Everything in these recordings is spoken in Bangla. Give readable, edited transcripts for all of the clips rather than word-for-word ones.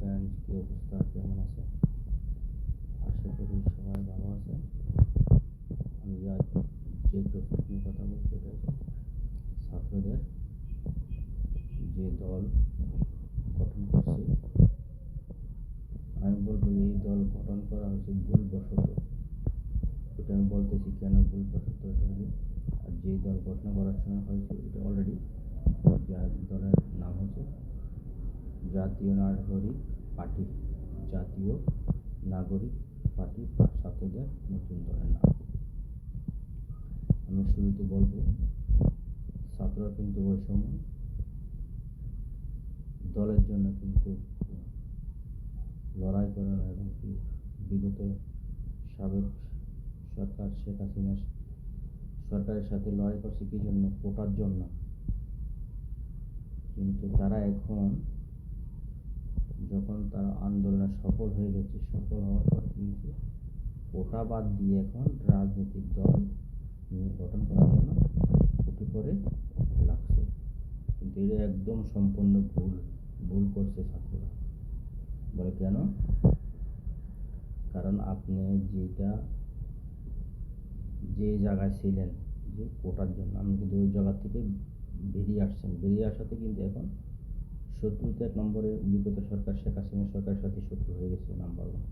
ফ্রেন্ডস, কি অবস্থা, কেমন আছে? আশা করি সবাই ভালো আছে। আমি আজ যে টপিক নিয়ে কথা বলতে চাই, ছাত্রদের যে দল গঠন করছে, আমি বলবো এই দল গঠন করা হয়েছে ভুলবশত। এটা আমি বলতেছি কেন ভুলবশত। এটা হলো, আর যে দল গঠন করার সময় হয়েছে এটা অলরেডি, যার দলের নাম হচ্ছে জাতীয় নাগরিক পার্টি। জাতীয় নাগরিক পার্টি বা ছাত্রদের নতুন দলের নাম। আমি শুরুতে বলবো, ছাত্ররা কিন্তু ওই সময় দলের জন্য কিন্তু লড়াই করে না, এবং কি বিগত সাবেক সরকার শেখ হাসিনা সরকারের সাথে লড়াই করছে কি জন্য? কোটার জন্য। কিন্তু তারা এখন যখন তারা আন্দোলনে সফল হয়ে গেছে, সফল হওয়ার পর কিন্তু কোটা বাদ দিয়ে এখন রাজনৈতিক দল নিয়ে গঠন করার জন্য উঠে পড়ে লাগছে। কিন্তু এটা একদম সম্পূর্ণ ভুল করছে ছাত্ররা। বলে কেন? কারণ আপনি যে জায়গায় ছিলেন যে কোটার জন্য, আপনি কিন্তু ওই জায়গা থেকে বেরিয়ে আসছেন। বেরিয়ে আসাতে কিন্তু এখন শত্রুতে এক নম্বরে বিগত সরকার শেখ হাসিনা সরকারের সাথে শত্রু হয়ে গেছে, নাম্বার ওয়ান।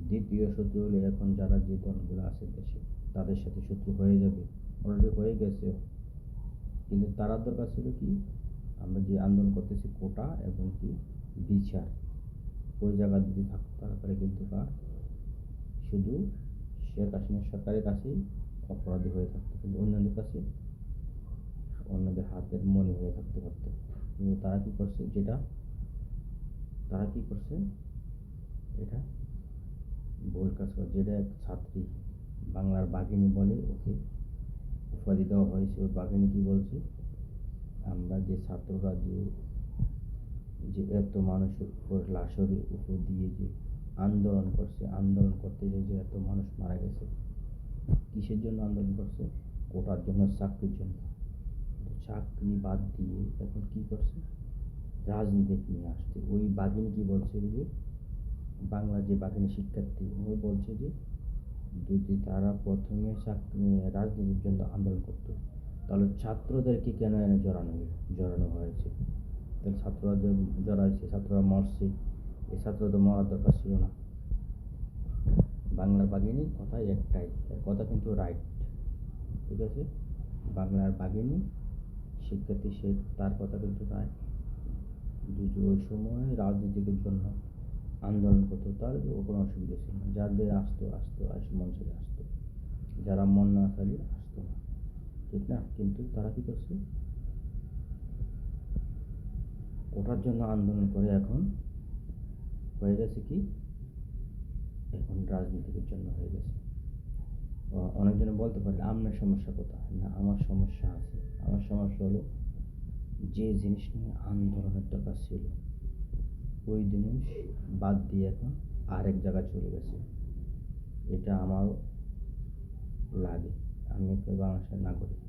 দ্বিতীয় শত্রু হলে এখন যারা যে দলগুলো আছে দেশে, তাদের সাথে শত্রু হয়ে যাবে, অলরেডি হয়ে গেছে। কিন্তু তারা দরকার ছিল কি, আমরা যে আন্দোলন করতেছি কোটা এবং কি বিচার, ওই জায়গা যদি থাকতো তারপরে কিন্তু শুধু শেখ হাসিনা সরকারের কাছেই অপরাধী হয়ে থাকতো, কিন্তু অন্যদের কাছে অন্যদের হাতের মনি হয়ে থাকতে পারত। কিন্তু তারা কি করছে, এটা ভুল কাজ করে। যেটা এক ছাত্রী, বাংলার বাঘিনী বলে ওকে উপাধি দেওয়া হয়েছে। ওই বাঘিনী কি বলছে, আমরা যে ছাত্ররা যে এত মানুষের উপর লাশের উপর দিয়ে যে আন্দোলন করছে, আন্দোলন করতে যে এত মানুষ মারা গেছে, কিসের জন্য আন্দোলন করছে? কোটার জন্য, চাকরির জন্য। চাকরি বাদ দিয়ে এখন কি করছে? রাজনীতি নিয়ে আসছে। ওই বাঘিনী কি বলছে, যে বাংলার যে বাঘিনী শিক্ষার্থী, ওই বলছে যে যদি তারা প্রথমে রাজনীতির জন্য আন্দোলন করতো, তাহলে ছাত্রদেরকে কেন এনে জড়ানো হয়েছে? তাহলে ছাত্রদের জড়াইছে, ছাত্ররা মরছে, এই ছাত্রদের মরার দরকার ছিল না। বাংলার বাঘিনীর কথা একটাই, কথা কিন্তু রাইট, ঠিক আছে? বাংলার বাঘিনী শিক্ষার্থী, সে তার কথা কিন্তু রাইট। যদি ওই সময় রাজনীতির জন্য আন্দোলন করতো তাহলে তো কোনো অসুবিধা ছিল না। যাদের আসতো মন ছেড়ে আসতো, যারা মন না চাইলে আসতো না, ঠিক না? কিন্তু তারা কি করছে? ওটার জন্য আন্দোলন করে এখন হয়ে গেছে কি, এখন রাজনীতির জন্য হয়ে গেছে। অনেকজনে বলতে পারে আপনার সমস্যা কোথায়? না, আমার সমস্যা আছে। আমার সমস্যা হলো, যে জিনিস নিয়ে আন্দোলনের দরকার ছিল ওই জিনিস বাদ দিয়ে এখন আরেক জায়গায় চলে গেছে। এটা আমারও লাগে। আমি একটা বাংলাদেশের নাগরিক,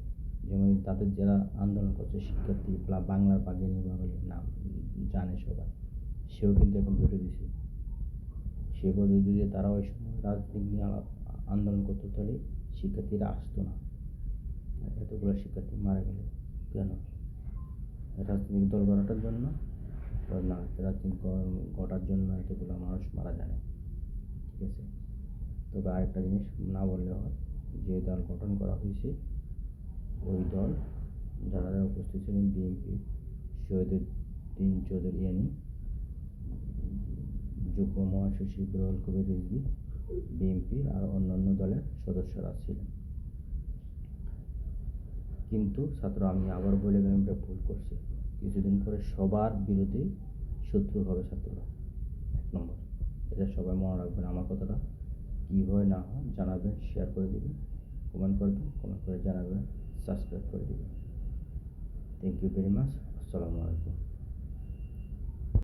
যেমন তাদের যারা আন্দোলন করছে শিক্ষার্থী, বাংলার বাঘিনী বলে নাম জানে সবাই, সেও কিন্তু এখন বেরো দিছে। সে বলে যে তারা ওই সময় রাজনীতি নিয়ে আন্দোলন করতো, তাহলে শিক্ষার্থীরা আসতো না। এতগুলো শিক্ষার্থী মারা গেল কেন? রাজনৈতিক দল গড়াটার জন্য না, রাজনীতি গড়ার জন্য এতগুলো মানুষ মারা যায় না, ঠিক আছে? তবে আরেকটা জিনিস না বললে হয়, যে দল গঠন করা হয়েছে ওই দল যারা উপস্থিত ছিলেন, বিএনপি শহীদুদ্দিন চৌধুরী এনি, যুগ্ম মহাসচিব রুহুল কবির রিজভী, বিএনপি আর অন্যান্য দলের সদস্যরা ছিলেন। কিন্তু ছাত্র, আমি আবার বলে গেলাম, এটা ভুল করছে। কিছুদিন পরে সবার বিরুদ্ধে শত্রু হবে ছাত্ররা, এক নম্বর। এটা সবাই মনে রাখবেন। আমার কথাটা কী হয় না হয় জানাবেন, শেয়ার করে দেবেন, কমেন্ট করবেন, কমেন্ট করে জানাবেন, সাবস্ক্রাইব করে দেবেন। Thank you very much. আসসালামু আলাইকুম।